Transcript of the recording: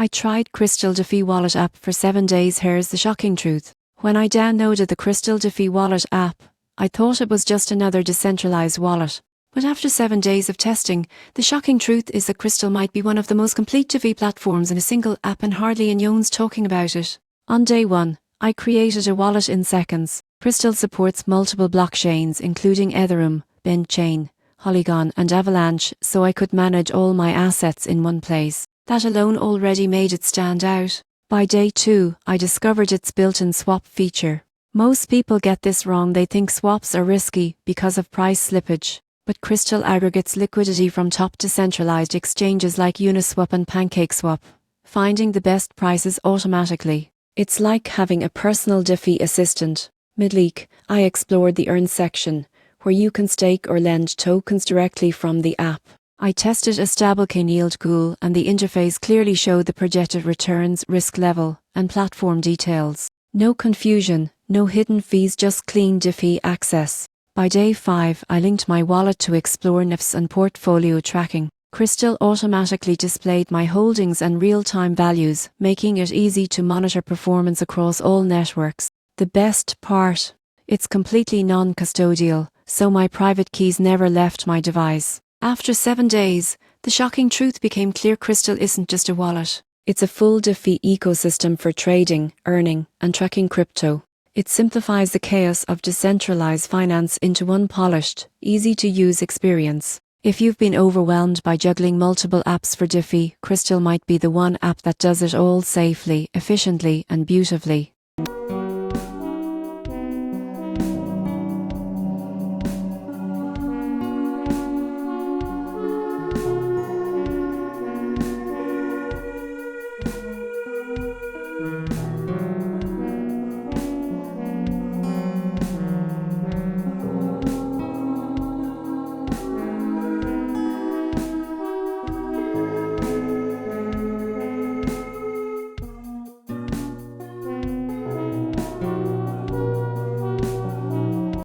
I tried Krystal DeFi wallet app for 7 days. Here's the shocking truth. When I downloaded the Krystal DeFi wallet app, I thought it was just another decentralized wallet. But after 7 days of testing, the shocking truth is that Krystal might be one of the most complete DeFi platforms in a single app, and hardly anyone's talking about it. On day 1, I created a wallet in seconds. Krystal supports multiple blockchains including Ethereum, Chain, Polygon and Avalanche, so I could manage all my assets in one place. That alone already made it stand out. By day 2, I discovered its built-in swap feature. Most people get this wrong. They think swaps are risky because of price slippage. But Krystal aggregates liquidity from top decentralized exchanges like Uniswap and PancakeSwap, finding the best prices automatically. It's like having a personal DeFi assistant. Midweek, I explored the Earn section, where you can stake or lend tokens directly from the app. I tested a stablecoin yield pool, and the interface clearly showed the projected returns, risk level, and platform details. No confusion, no hidden fees, just clean DeFi access. By day 5, I linked my wallet to explore NFTs and portfolio tracking. Krystal automatically displayed my holdings and real-time values, making it easy to monitor performance across all networks. The best part? It's completely non-custodial, so my private keys never left my device. After 7 days, the shocking truth became clear. Krystal isn't just a wallet. It's a full DeFi ecosystem for trading, earning, and tracking crypto. It simplifies the chaos of decentralized finance into one polished, easy-to-use experience. If you've been overwhelmed by juggling multiple apps for DeFi, Krystal might be the one app that does it all safely, efficiently, and beautifully.